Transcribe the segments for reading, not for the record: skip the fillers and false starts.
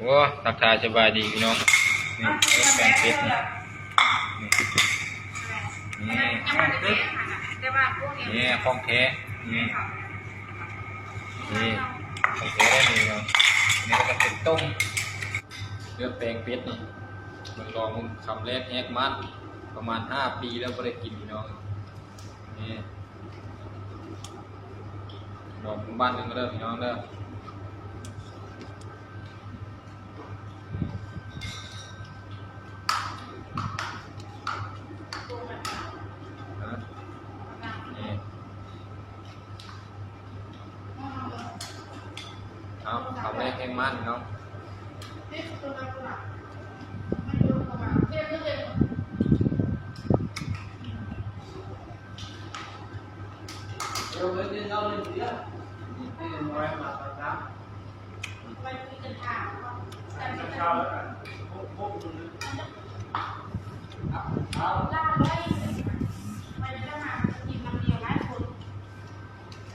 โอ้ทักทายสบายดีพี่น้องนี่แป้งเป็ดนี่นี่ของแท้นี่ของแท้ได้นี่เนาะนี่ก็จะเป็นต้มเลือดแป้งเป็ดนี่มันรอมึงคำแรกแฮกมันประมาณ5 ปีแล้วไม่ได้กินพี่น้องนี่ลองบ้านนึงก็เริ่มพี่น้องเริ่มเอาทำได้แห้งมันเนาะ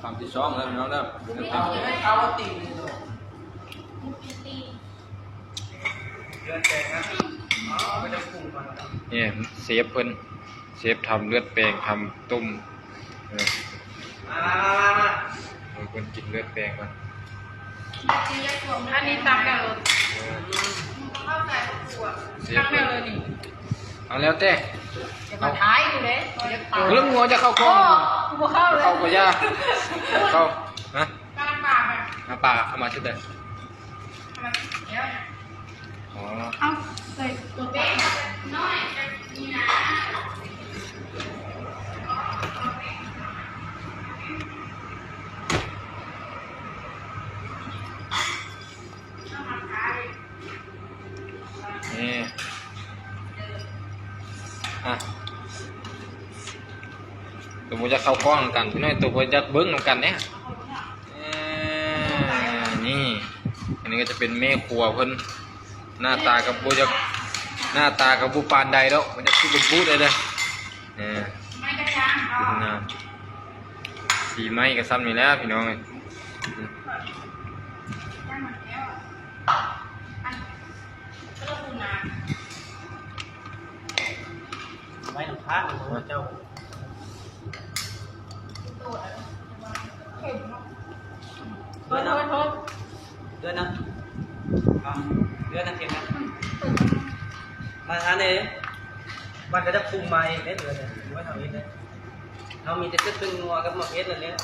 ความที่ช่องแล้วพี่น้องเด้อเนี่ยเซฟเพิ่นเซฟทำเลือดแปลงทำต้มเพิ่นกินเลือดแปลงมันอันนี้ตักแล้วตักแล้วเลยนี่เอาแล้วแต่เอาท้ายอยู่เลยเรื่องงัวจะเข้าคลองเข้าเลยเข้าก็ยากเข้าฮะปลาปลามาป่าเข้ามาชุดเดียวอ๋อเอาใส่ตัวเป๊ะน้อยนี่นะนี่ตัวมันจะเข้ากล้องกันพี่น้อยตัวมันจะเบิ้งกันเนี่ยนี่อันนี้ก็จะเป็นแม่ครัวเพิ่นหน้าตากับบูจะหน้าตากับบูปานใดแล้วมันจะคือเป็นบูเลยเลยสีไม้กับซ้ำนี่แล้วพี่น้องเลยไว้หลังพระเจ้าเดือนนะเดือนนะเดือนนะเก็บนะมาทานเองวันก็จะคุมมาเองได้เดือนเลยไม่ทำเองเลยเรามีแต่ตึ้งงัวกับหมกเอสเลยเนี่ย